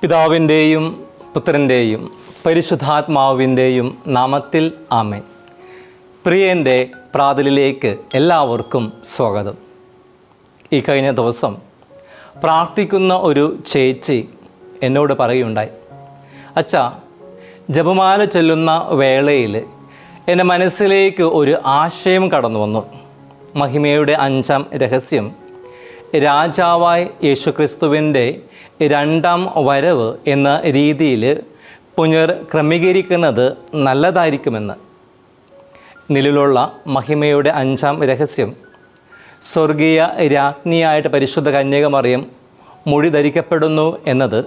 പിതാവിൻ്റെയും പുത്രൻ്റെയും പരിശുദ്ധാത്മാവിൻ്റെയും നാമത്തിൽ ആമേൻ. പ്രിയൻ്റെ പ്രാതലിലേക്ക് എല്ലാവർക്കും സ്വാഗതം. ഈ കഴിഞ്ഞ ദിവസം പ്രാർത്ഥിക്കുന്ന ഒരു ചേച്ചി എന്നോട് പറയുകയുണ്ടായി, അച്ഛാ, ജപമാല ചൊല്ലുന്ന വേളയിൽ എൻ്റെ മനസ്സിലേക്ക് ഒരു ആശയം കടന്നു വന്നു. മഹിമയുടെ 5-ാം രഹസ്യം രാജാവായ യേശുക്രിസ്തുവിൻ്റെ 2ാം വരവ് എന്ന രീതിയിൽ പുനർക്രമീകരിക്കുന്നത് നല്ലതായിരിക്കുമെന്ന്. നിലവിലുള്ള മഹിമയുടെ 5-ാം രഹസ്യം സ്വർഗീയ രാജ്ഞിയായിട്ട് പരിശുദ്ധ കന്യകമറിയം മൊഴി ധരിക്കപ്പെടുന്നു എന്നത്,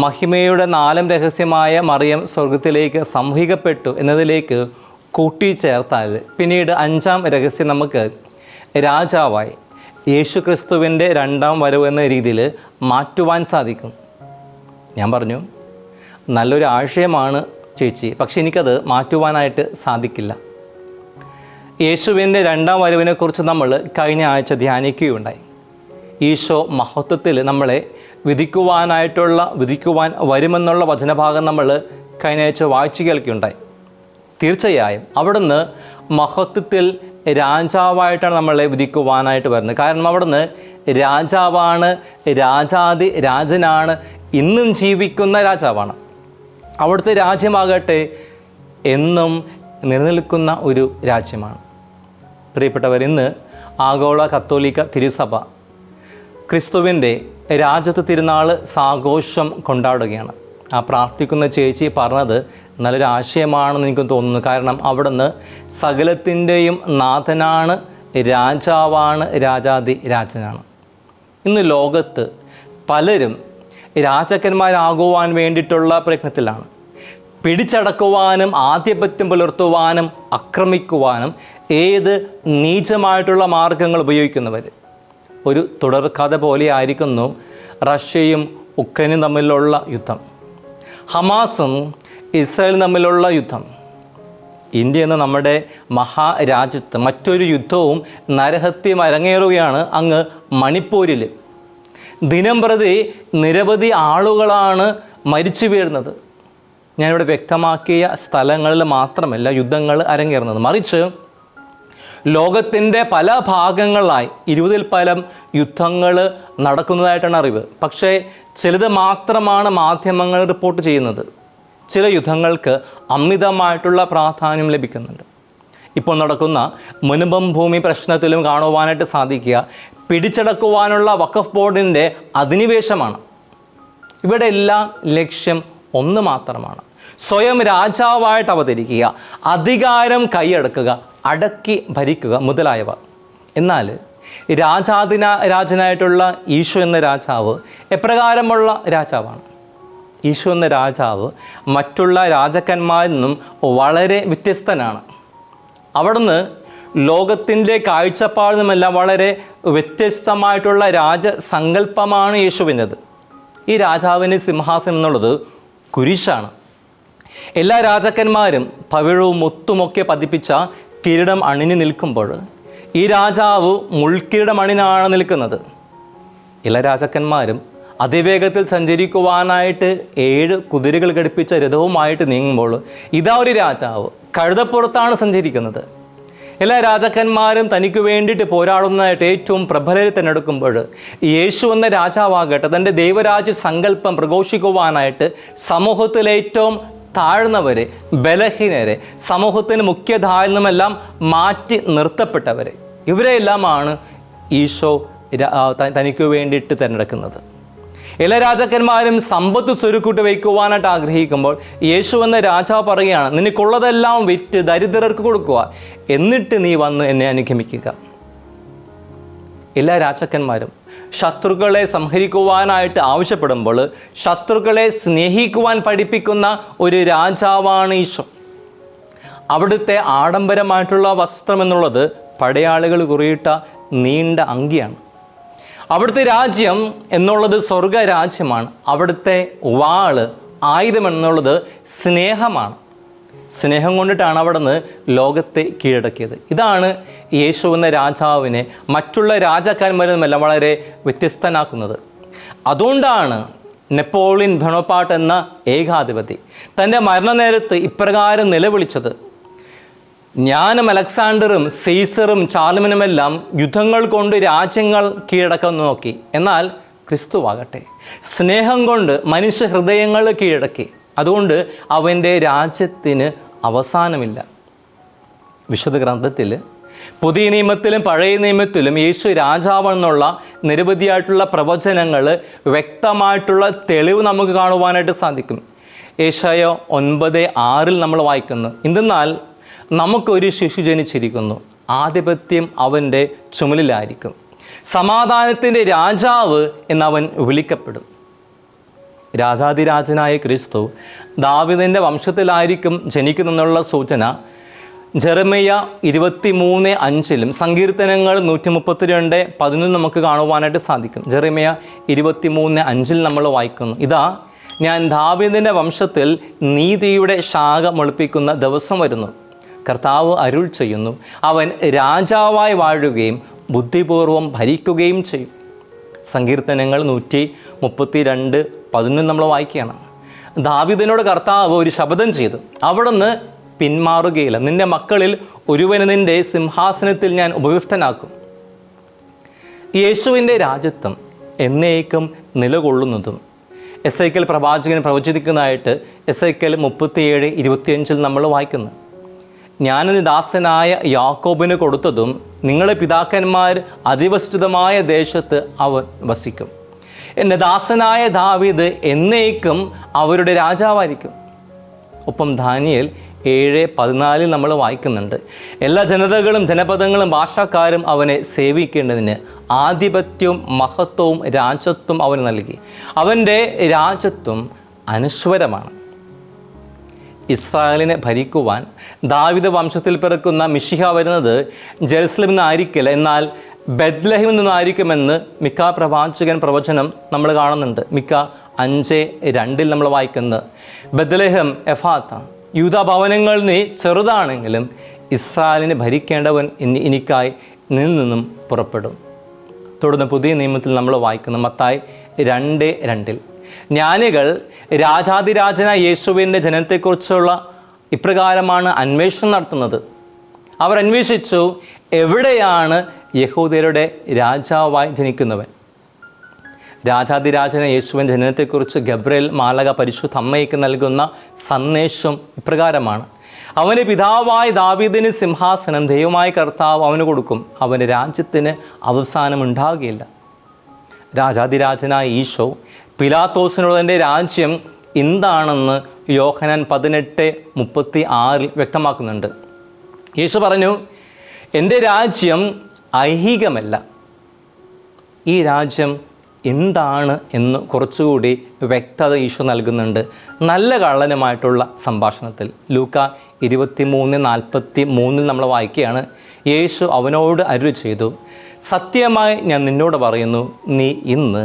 മഹിമയുടെ 4ാം രഹസ്യമായ മറിയം സ്വർഗത്തിലേക്ക് സംവഹിക്കപ്പെട്ടു എന്നതിലേക്ക് കൂട്ടിച്ചേർത്താൽ പിന്നീട് 5-ാം രഹസ്യം നമുക്ക് രാജാവായി യേശുക്രിസ്തുവിൻ്റെ 2ാം വരവ് എന്ന രീതിയിൽ മാറ്റുവാൻ സാധിക്കും. ഞാൻ പറഞ്ഞു, നല്ലൊരു ആശയമാണ് ചേച്ചി, പക്ഷെ എനിക്കത് മാറ്റുവാനായിട്ട് സാധിക്കില്ല. യേശുവിൻ്റെ 2ാം വരവിനെക്കുറിച്ച് നമ്മൾ കഴിഞ്ഞ ആഴ്ച ധ്യാനിക്കുകയുണ്ടായി. ഈശോ മഹത്വത്തിൽ നമ്മളെ വിധിക്കുവാൻ വരുമെന്നുള്ള വചനഭാഗം നമ്മൾ കഴിഞ്ഞ ആഴ്ച വായിച്ചു കേൾക്കുകയുണ്ടായി. തീർച്ചയായും അവിടുന്ന് മഹത്വത്തിൽ രാജാവായിട്ടാണ് നമ്മളെ വിധിക്കുവാനായിട്ട് വരുന്നത്. കാരണം അവിടുന്ന് രാജാവാണ്, രാജാതി രാജനാണ്, ഇന്നും ജീവിക്കുന്ന രാജാവാണ്. അവിടുത്തെ രാജ്യമാകട്ടെ എന്നും നിലനിൽക്കുന്ന ഒരു രാജ്യമാണ്. പ്രിയപ്പെട്ടവർ, ഇന്ന് ആഗോള കത്തോലിക്ക തിരുസഭ ക്രിസ്തുവിൻ്റെ രാജ്യത്വ തിരുനാൾ സാഘോഷം കൊണ്ടാടുകയാണ്. ആ പ്രാർത്ഥിക്കുന്ന ചേച്ചി പറഞ്ഞത് നല്ലൊരു ആശയമാണെന്ന് എനിക്ക് തോന്നുന്നു. കാരണം അവിടുന്ന് സകലത്തിൻ്റെയും നാഥനാണ്, രാജാവാണ്, രാജാതി രാജനാണ്. ഇന്ന് ലോകത്ത് പലരും രാജാക്കന്മാരാകുവാൻ വേണ്ടിയിട്ടുള്ള പ്രയത്നത്തിലാണ്. പിടിച്ചടക്കുവാനും ആധിപത്യം പുലർത്തുവാനും ആക്രമിക്കുവാനും ഏത് നീചമായിട്ടുള്ള മാർഗങ്ങൾ ഉപയോഗിക്കുന്നവർ. ഒരു തുടർക്കഥ പോലെ ആയിരിക്കുന്നു റഷ്യയും ഉക്രൈനും തമ്മിലുള്ള യുദ്ധം, ഹമാസും ഇസ്രായേലും തമ്മിലുള്ള യുദ്ധം. ഇന്ത്യ എന്ന നമ്മുടെ മഹാരാജ്യത്ത് മറ്റൊരു യുദ്ധവും നരഹത്യം അരങ്ങേറുകയാണ് അങ്ങ് മണിപ്പൂരിൽ. ദിനം പ്രതി നിരവധി ആളുകളാണ് മരിച്ചു വീഴുന്നത്. ഞാനിവിടെ വ്യക്തമാക്കിയ സ്ഥലങ്ങളിൽ മാത്രമല്ല യുദ്ധങ്ങൾ അരങ്ങേറുന്നത്, മറിച്ച് ലോകത്തിൻ്റെ പല ഭാഗങ്ങളിലായി 20-ൽ പരം യുദ്ധങ്ങൾ നടക്കുന്നതായിട്ടാണ് അറിവ്. പക്ഷേ ചിലത് മാത്രമാണ് മാധ്യമങ്ങൾ റിപ്പോർട്ട് ചെയ്യുന്നത്. ചില യുദ്ധങ്ങൾക്ക് അമിതമായിട്ടുള്ള പ്രാധാന്യം ലഭിക്കുന്നുണ്ട്. ഇപ്പോൾ നടക്കുന്ന മുനമ്പം ഭൂമി പ്രശ്നത്തിലും കാണുവാനായിട്ട് സാധിക്കുക പിടിച്ചടക്കുവാനുള്ള വഖഫ് ബോർഡിൻ്റെ അധിനിവേശമാണ്. ഇവിടെ എല്ലാം ലക്ഷ്യം ഒന്ന് മാത്രമാണ്: സ്വയം രാജാവായിട്ട് അവതരിക്കുക, അധികാരം കൈയടക്കുക, അടക്കി ഭരിക്കുക മുതലായവ. എന്നാൽ രാജനായിട്ടുള്ള ഈശോ എന്ന രാജാവ് എപ്രകാരമുള്ള രാജാവാണ്? ഈശോ എന്ന രാജാവ് മറ്റുള്ള രാജാക്കന്മാരിൽ നിന്നും വളരെ വ്യത്യസ്തനാണ്. അവിടുന്ന് ലോകത്തിൻ്റെ കാഴ്ചപ്പാടിൽ നിന്നുമെല്ലാം വളരെ വ്യത്യസ്തമായിട്ടുള്ള രാജസങ്കല്പമാണ് യേശുവിൻ്റെത്. ഈ രാജാവിൻ്റെ സിംഹാസനം എന്നുള്ളത് കുരിശാണ്. എല്ലാ രാജാക്കന്മാരും പവിഴവും മുത്തുമൊക്കെ പതിപ്പിച്ച കിരീടം അണിഞ്ഞു നിൽക്കുമ്പോൾ ഈ രാജാവ് മുൾക്കിരീടം അണിഞ്ഞാണ് നിൽക്കുന്നത്. എല്ലാ രാജാക്കന്മാരും അതിവേഗത്തിൽ സഞ്ചരിക്കുവാനായിട്ട് 7 കുതിരകൾ ഘടിപ്പിച്ച രഥവുമായിട്ട് നീങ്ങുമ്പോൾ ഇതാ ഒരു രാജാവ് കഴുതപ്പുറത്താണ് സഞ്ചരിക്കുന്നത്. എല്ലാ രാജാക്കന്മാരും തനിക്ക് വേണ്ടിയിട്ട് പോരാടുന്നതായിട്ട് ഏറ്റവും പ്രബലരെ തിരഞ്ഞെടുക്കുമ്പോൾ യേശു എന്ന രാജാവാകട്ടെ തൻ്റെ ദൈവരാജ്യ സങ്കല്പം പ്രഘോഷിക്കുവാനായിട്ട് സമൂഹത്തിലെ ഏറ്റവും താഴ്ന്നവരെ, ബലഹീനരെ, സമൂഹത്തിന് മുഖ്യധാരയിൽ നിന്നുമെല്ലാം മാറ്റി നിർത്തപ്പെട്ടവരെ, ഇവരെല്ലാമാണ് ഈശോ തനിക്ക് വേണ്ടിയിട്ട് തിരഞ്ഞെടുക്കുന്നത്. എല്ലാ രാജാക്കന്മാരും സമ്പത്ത് സ്വരുക്കൂട്ടി വയ്ക്കുവാനായിട്ട് ആഗ്രഹിക്കുമ്പോൾ യേശു എന്ന രാജാവ് പറയുകയാണ്, നിനക്കുള്ളതെല്ലാം വിറ്റ് ദരിദ്രർക്ക് കൊടുക്കുക, എന്നിട്ട് നീ വന്ന് എന്നെ അനുഗമിക്കുക. എല്ലാ രാജാക്കന്മാരും ശത്രുക്കളെ സംഹരിക്കുവാനായിട്ട് ആവശ്യപ്പെടുമ്പോൾ ശത്രുക്കളെ സ്നേഹിക്കുവാൻ പഠിപ്പിക്കുന്ന ഒരു രാജാവാണ് ഈശോ. അവിടുത്തെ ആഡംബരമായിട്ടുള്ള വസ്ത്രം എന്നുള്ളത് പടയാളികൾ കുറിയിട്ട നീണ്ട അങ്കിയാണ്. അവിടുത്തെ രാജ്യം എന്നുള്ളത് സ്വർഗരാജ്യമാണ്. അവിടുത്തെ വാള്, ആയുധം എന്നുള്ളത് സ്നേഹമാണ്. സ്നേഹം കൊണ്ടിട്ടാണ് അവിടുന്ന് ലോകത്തെ കീഴടക്കിയത്. ഇതാണ് യേശു എന്ന രാജാവിനെ മറ്റുള്ള രാജാക്കന്മാരിൽ നിന്നെല്ലാം വളരെ വ്യത്യസ്തനാക്കുന്നത്. അതുകൊണ്ടാണ് നെപ്പോളിയൻ ബൊണപ്പാർട്ട് എന്ന ഏകാധിപതി തൻ്റെ മരണനേരത്ത് ഇപ്രകാരം നിലവിളിച്ചത്: ഞാനും അലക്സാണ്ടറും സീസറും ചാർലമനുമെല്ലാം യുദ്ധങ്ങൾ കൊണ്ട് രാജ്യങ്ങൾ കീഴടക്കാൻ നോക്കി, എന്നാൽ ക്രിസ്തുവാകട്ടെ സ്നേഹം കൊണ്ട് മനുഷ്യ ഹൃദയങ്ങൾ കീഴടക്കി, അതുകൊണ്ട് അവൻ്റെ രാജ്യത്തിന് അവസാനമില്ല. വിശുദ്ധ ഗ്രന്ഥത്തിൽ പുതിയ നിയമത്തിലും പഴയ നിയമത്തിലും യേശു രാജാവെന്നുള്ള നിരവധിയായിട്ടുള്ള പ്രവചനങ്ങൾ, വ്യക്തമായിട്ടുള്ള തെളിവ് നമുക്ക് കാണുവാനായിട്ട് സാധിക്കും. യേശയ്യ 9:6 നമ്മൾ വായിക്കുന്നു: എന്തെന്നാൽ നമുക്കൊരു ശിശു ജനിച്ചിരിക്കുന്നു, ആധിപത്യം അവൻ്റെ ചുമലിലായിരിക്കും, സമാധാനത്തിൻ്റെ രാജാവ് എന്നവൻ വിളിക്കപ്പെടും. രാജാതിരാജനായ ക്രിസ്തു ദാവീദിൻ്റെ വംശത്തിലായിരിക്കും ജനിക്കുന്നെന്നുള്ള സൂചന ജെറമ്യ 23:5 സങ്കീർത്തനങ്ങൾ 132:11 നമുക്ക് കാണുവാനായിട്ട് സാധിക്കും. ജെറമ്യ 23:5 നമ്മൾ വായിക്കുന്നു: ഇതാ, ഞാൻ ദാവീദിൻ്റെ വംശത്തിൽ നീതിയുടെ ശാഖ മുളപ്പിക്കുന്ന ദിവസം വരുന്നു. കർത്താവ് അരുൾ ചെയ്യുന്നു, അവൻ രാജാവായി വാഴുകയും ബുദ്ധിപൂർവം ഭരിക്കുകയും ചെയ്യും. സങ്കീർത്തനങ്ങൾ 132:11 നമ്മൾ വായിക്കുകയാണ്. ദാവീദിനോട് കർത്താവ് ഒരു ശപഥം ചെയ്തു: അവിടുന്ന് പിന്മാറുകയില്ല, നിന്റെ മക്കളിൽ ഒരുവന് നിന്റെ സിംഹാസനത്തിൽ ഞാൻ ഉപവിഷ്ടനാക്കും. യേശുവിൻ്റെ രാജ്യത്വം എന്നേക്കും നിലകൊള്ളുന്നതും എസേക്കേൽ പ്രവാചകൻ പ്രവചിക്കുന്നതായിട്ട് എസേക്കേൽ 37:25 നമ്മൾ വായിക്കുന്നു: ഞാനെൻ്റെ ദാസനായ യാക്കോബിന് കൊടുത്തതും നിങ്ങളെ പിതാക്കന്മാർ അധിവസിതമായ ദേശത്ത് അവൻ വസിക്കും. എൻ്റെ ദാസനായ ദാവീദ് എന്നേക്കും അവരുടെ രാജാവായിരിക്കും. ഒപ്പം ദാനിയേൽ 7:14 നമ്മൾ വായിക്കുന്നുണ്ട്: എല്ലാ ജനതകളും ജനപദങ്ങളും ഭാഷക്കാരും അവനെ സേവിക്കേണ്ടതിന് ആധിപത്യവും മഹത്വവും രാജത്വം അവന് നൽകി. അവൻ്റെ രാജത്വം അനശ്വരമാണ്. ഇസ്രായേലിനെ ഭരിക്കുവാൻ ദാവീദ് വംശത്തിൽ പിറക്കുന്ന മിശിഹ വരുന്നത് ജെറുസലേമിൽ നിന്നായിരിക്കില്ല, എന്നാൽ ബെത്ലഹേമിൽ നിന്നായിരിക്കുമെന്ന് മിക്ക പ്രവാചകൻ പ്രവചനം നമ്മൾ കാണുന്നുണ്ട്. മിക്ക 5:2 നമ്മൾ വായിക്കുന്നത്: ബെത്ലഹേം എഫാത്ത, യൂദാ ഭവനങ്ങൾ നീ ചെറുതാണെങ്കിലും ഇസ്രായേലിനെ ഭരിക്കേണ്ടവൻ എനിക്കായി നിന്നും പുറപ്പെടും. തുടർന്ന് പുതിയ നിയമത്തിൽ നമ്മൾ വായിക്കുന്ന മത്തായി 2:2 ജ്ഞാനികൾ രാജാതിരാജനായ യേശുവിൻ്റെ ജനനത്തെക്കുറിച്ചുള്ള ഇപ്രകാരമാണ് അന്വേഷണം നടത്തുന്നത്. അവർ അന്വേഷിച്ചു, എവിടെയാണ് യഹൂദരുടെ രാജാവായി ജനിക്കുന്നവൻ? രാജാതിരാജന യേശുവിൻ്റെ ജനനത്തെക്കുറിച്ച് ഗബ്രിയേൽ മാലാഖ പരിശുദ്ധ അമ്മയ്ക്ക് നൽകുന്ന സന്ദേശം ഇപ്രകാരമാണ്: അവൻ്റെ പിതാവായ ദാവീദിന് സിംഹാസനം ദൈവമായ കർത്താവ് അവന് കൊടുക്കും, അവൻ്റെ രാജ്യത്തിന് അവസാനം ഉണ്ടാവുകയില്ല. രാജാതിരാജനായ ഈശോ പിലാത്തോസിനോട് എൻ്റെ രാജ്യം എന്താണെന്ന് യോഹന്നാൻ 18:36 വ്യക്തമാക്കുന്നുണ്ട്. യേശു പറഞ്ഞു, എൻ്റെ രാജ്യം ഐഹികമല്ല. ഈ രാജ്യം എന്താണ് എന്ന് കുറച്ചുകൂടി വ്യക്തത ഈശോ നൽകുന്നുണ്ട് നല്ല കള്ളനുമായിട്ടുള്ള സംഭാഷണത്തിൽ. ലൂക്ക 23:43 നമ്മൾ വായിക്കുകയാണ്: യേശു അവനോട് അരുളി ചെയ്തു, സത്യമായി ഞാൻ നിന്നോട് പറയുന്നു, നീ ഇന്ന്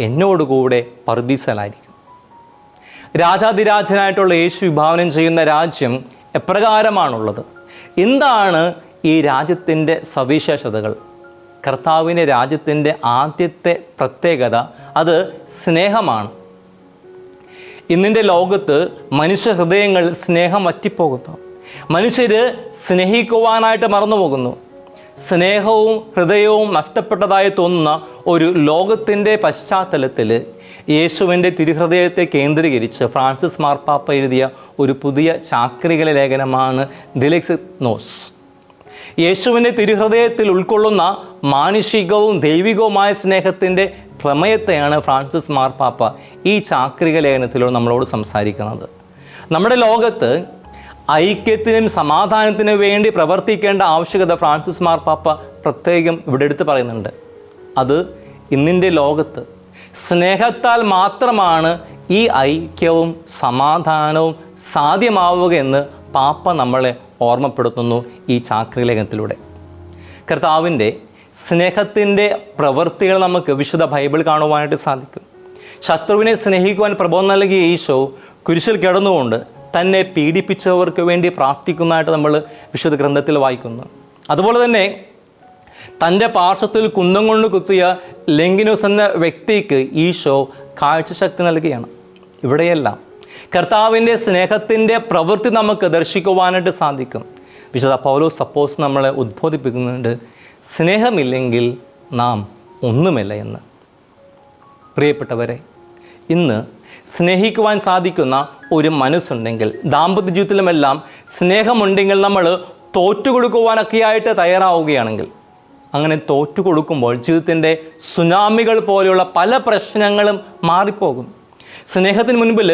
എന്നോടുകൂടെ പറുദീസയിലായിരിക്കും. രാജാതിരാജനായിട്ടുള്ള യേശു വിഭാവനം ചെയ്യുന്ന രാജ്യം എപ്രകാരമാണുള്ളത്? എന്താണ് ഈ രാജ്യത്തിൻ്റെ സവിശേഷതകൾ? കർത്താവിൻ്റെ രാജ്യത്തിൻ്റെ ആദ്യത്തെ പ്രത്യേകത അത് സ്നേഹമാണ്. ഇന്നിൻ്റെ ലോകത്ത് മനുഷ്യ ഹൃദയങ്ങൾ സ്നേഹം വറ്റിപ്പോകുന്നു. മനുഷ്യർ സ്നേഹിക്കുവാനായിട്ട് മറന്നുപോകുന്നു. സ്നേഹവും ഹൃദയവും നഷ്ടപ്പെട്ടതായി തോന്നുന്ന ഒരു ലോകത്തിൻ്റെ പശ്ചാത്തലത്തിൽ യേശുവിൻ്റെ തിരുഹൃദയത്തെ കേന്ദ്രീകരിച്ച് ഫ്രാൻസിസ് മാർപ്പാപ്പ എഴുതിയ ഒരു പുതിയ ചാക്രിക ലേഖനമാണ് ദിലെക്സിനോസ്. യേശുവിൻ്റെ തിരുഹൃദയത്തിൽ ഉൾക്കൊള്ളുന്ന മാനുഷികവും ദൈവികവുമായ സ്നേഹത്തിൻ്റെ പ്രമേയത്തെയാണ് ഫ്രാൻസിസ് മാർപ്പാപ്പ ഈ ചാക്രിക ലേഖനത്തിലൂടെ നമ്മളോട് സംസാരിക്കുന്നത്. നമ്മുടെ ലോകത്ത് ഐക്യത്തിനും സമാധാനത്തിനും വേണ്ടി പ്രവർത്തിക്കേണ്ട ആവശ്യകത ഫ്രാൻസിസ് മാർപ്പാപ്പ പ്രത്യേകം ഇവിടെ എടുത്ത് പറയുന്നുണ്ട്. അത് ഇന്നിൻ്റെ ലോകത്ത് സ്നേഹത്താൽ മാത്രമാണ് ഈ ഐക്യവും സമാധാനവും സാധ്യമാവുകയെന്ന് പാപ്പ നമ്മളെ ഓർമ്മപ്പെടുത്തുന്നു ഈ ചാക്രിക ലേഖനത്തിലൂടെ. കർത്താവിൻ്റെ സ്നേഹത്തിൻ്റെ പ്രവൃത്തികൾ നമുക്ക് വിശുദ്ധ ബൈബിൾ കാണുവാനായിട്ട് സാധിക്കും. ശത്രുവിനെ സ്നേഹിക്കുവാൻ പ്രബോധനം നൽകിയ ഈശോ കുരിശിൽ കിടന്നുകൊണ്ട് തന്നെ പീഡിപ്പിച്ചവർക്ക് വേണ്ടി പ്രാർത്ഥിക്കുന്നതായിട്ട് നമ്മൾ വിശുദ്ധ ഗ്രന്ഥത്തിൽ വായിക്കുന്നു. അതുപോലെ തന്നെ തൻ്റെ പാർശ്വത്തിൽ കുന്തം കൊണ്ട് കുത്തിയ ലെങ്കിനോസ് എന്ന വ്യക്തിക്ക് ഈശോ കാഴ്ചശക്തി നൽകുകയാണ്. ഇവിടെയെല്ലാം കർത്താവിൻ്റെ സ്നേഹത്തിൻ്റെ പ്രവൃത്തി നമുക്ക് ദർശിക്കുവാനായിട്ട് സാധിക്കും. വിശുദ്ധ പൗലോസ് അപ്പോസ്തലൻ നമ്മളെ ഉദ്ബോധിപ്പിക്കുന്നുണ്ട്, സ്നേഹമില്ലെങ്കിൽ നാം ഒന്നുമില്ല എന്ന്. പ്രിയപ്പെട്ടവരെ, ഇന്ന് സ്നേഹിക്കുവാൻ സാധിക്കുന്ന ഒരു മനസ്സുണ്ടെങ്കിൽ, ദാമ്പത്യ ജീവിതത്തിലുമെല്ലാം സ്നേഹമുണ്ടെങ്കിൽ നമ്മൾ തോറ്റുകൊടുക്കുവാനൊക്കെയായിട്ട് തയ്യാറാവുകയാണെങ്കിൽ, അങ്ങനെ തോറ്റുകൊടുക്കുമ്പോൾ ജീവിതത്തിൻ്റെ സുനാമികൾ പോലെയുള്ള പല പ്രശ്നങ്ങളും മാറിപ്പോകും. സ്നേഹത്തിന് മുൻപിൽ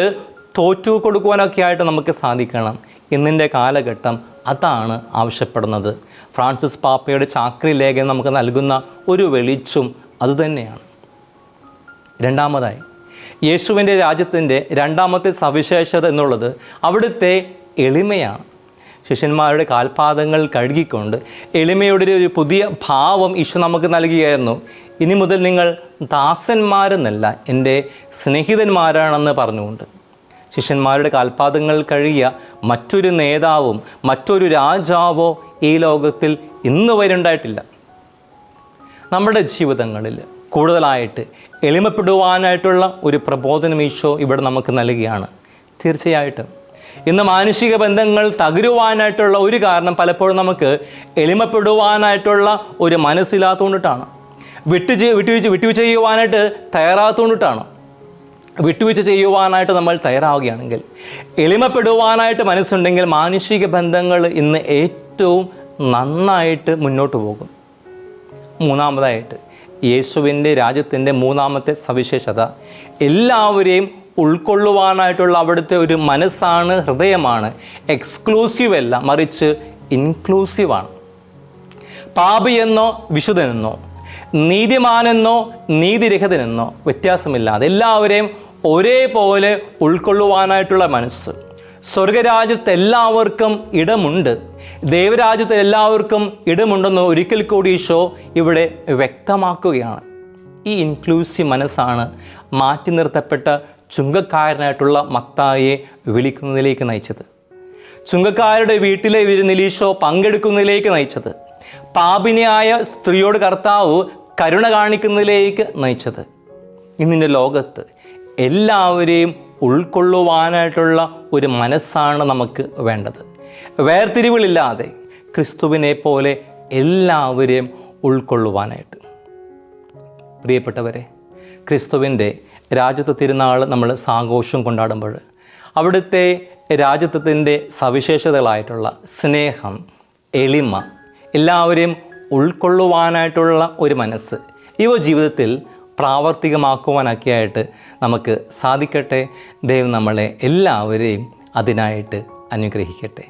തോറ്റു കൊടുക്കുവാനൊക്കെ ആയിട്ട് നമുക്ക് സാധിക്കണം. ഇന്നിൻ്റെ കാലഘട്ടം അതാണ് ആവശ്യപ്പെടുന്നത്. ഫ്രാൻസിസ് പാപ്പയുടെ ചാക്രി ലേഖനം നമുക്ക് നൽകുന്ന ഒരു വെളിച്ചം അതുതന്നെയാണ്. രണ്ടാമതായി, യേശുവിൻ്റെ രാജ്യത്തിൻ്റെ രണ്ടാമത്തെ സവിശേഷത എന്നുള്ളത് അവിടുത്തെ എളിമയാണ്. ശിഷ്യന്മാരുടെ കാൽപാദങ്ങൾ കഴുകിക്കൊണ്ട് എളിമയുടെ ഒരു പുതിയ ഭാവം ഈശോ നമുക്ക് നൽകുകയായിരുന്നു. ഇനി മുതൽ നിങ്ങൾ ദാസന്മാരെന്നല്ല, എൻ്റെ സ്നേഹിതന്മാരാണെന്ന് പറഞ്ഞുകൊണ്ട് ശിഷ്യന്മാരുടെ കാൽപാദങ്ങൾ കഴുകിയ മറ്റൊരു നേതാവും മറ്റൊരു രാജാവോ ഈ ലോകത്തിൽ ഇന്ന് വരെ ഉണ്ടായിട്ടില്ല. നമ്മുടെ ജീവിതങ്ങളിൽ കൂടുതലായിട്ട് എളിമപ്പെടുവാനായിട്ടുള്ള ഒരു പ്രബോധനം ഈശോ ഇവിടെ നമുക്ക് നൽകുകയാണ്. തീർച്ചയായിട്ടും ഇന്ന് മാനുഷിക ബന്ധങ്ങൾ തകരുവാനായിട്ടുള്ള ഒരു കാരണം പലപ്പോഴും നമുക്ക് എളിമപ്പെടുവാനായിട്ടുള്ള ഒരു മനസ്സില്ലാത്തതുകൊണ്ടിട്ടാണ്. വിട്ടുവീഴ്ച ചെയ്യുവാനായിട്ട് തയ്യാറാകത്തുകൊണ്ടിട്ടാണ്. വിട്ടുവീഴ്ച ചെയ്യുവാനായിട്ട് നമ്മൾ തയ്യാറാവുകയാണെങ്കിൽ, എളിമപ്പെടുവാനായിട്ട് മനസ്സുണ്ടെങ്കിൽ മാനുഷിക ബന്ധങ്ങൾ ഇന്ന് ഏറ്റവും നന്നായിട്ട് മുന്നോട്ട് പോകും. മൂന്നാമതായിട്ട്, യേശുവിൻ്റെ രാജ്യത്തിൻ്റെ മൂന്നാമത്തെ സവിശേഷത എല്ലാവരെയും ഉൾക്കൊള്ളുവാനായിട്ടുള്ള അവിടുത്തെ ഒരു മനസ്സാണ്, ഹൃദയമാണ്. എക്സ്ക്ലൂസീവ് അല്ല, മറിച്ച് ഇൻക്ലൂസീവാണ്. പാപിയെന്നോ വിശുദ്ധനെന്നോ, നീതിമാനെന്നോ നീതിരഹിതനെന്നോ വ്യത്യാസമില്ലാതെ എല്ലാവരെയും ഒരേപോലെ ഉൾക്കൊള്ളുവാനായിട്ടുള്ള മനസ്സ്. സ്വർഗരാജ്യത്ത് എല്ലാവർക്കും ഇടമുണ്ട്, ദൈവരാജ്യത്ത് എല്ലാവർക്കും ഇടമുണ്ടെന്ന് ഒരിക്കൽ കൂടി ഈശോ ഇവിടെ വ്യക്തമാക്കുകയാണ്. ഈ ഇൻക്ലൂസീവ് മനസ്സാണ് മാറ്റി നിർത്തപ്പെട്ട ചുങ്കക്കാരനായിട്ടുള്ള മത്തായിയെ വിളിക്കുന്നതിലേക്ക് നയിച്ചത്. ചുങ്കക്കാരുടെ വീട്ടിലെ വിരുന്നിൽ ഈശോ പങ്കെടുക്കുന്നതിലേക്ക് നയിച്ചത്. പാപിനിയായ സ്ത്രീയോട് കർത്താവ് കരുണ കാണിക്കുന്നതിലേക്ക് നയിച്ചത്. ഇന്നിൻ്റെ ലോകത്ത് എല്ലാവരെയും ഉൾക്കൊള്ളുവാനായിട്ടുള്ള ഒരു മനസ്സാണ് നമുക്ക് വേണ്ടത്. വേർതിരിവുകളില്ലാതെ ക്രിസ്തുവിനെ പോലെ എല്ലാവരെയും ഉൾക്കൊള്ളുവാനായിട്ട്. പ്രിയപ്പെട്ടവരെ, ക്രിസ്തുവിൻ്റെ രാജ്യത്വ തിരുനാൾ നമ്മൾ സാഘോഷം കൊണ്ടാടുമ്പോൾ അവിടുത്തെ രാജ്യത്വത്തിൻ്റെ സവിശേഷതകളായിട്ടുള്ള സ്നേഹം, എളിമ, എല്ലാവരെയും ഉൾക്കൊള്ളുവാനായിട്ടുള്ള ഒരു മനസ്സ്, ഇവ ജീവിതത്തിൽ പ്രാവർത്തികമാക്കുവാനൊക്കെയായിട്ട് നമുക്ക് സാധിക്കട്ടെ. ദൈവം നമ്മളെ എല്ലാവരെയും അതിനായിട്ട് അനുഗ്രഹിക്കട്ടെ.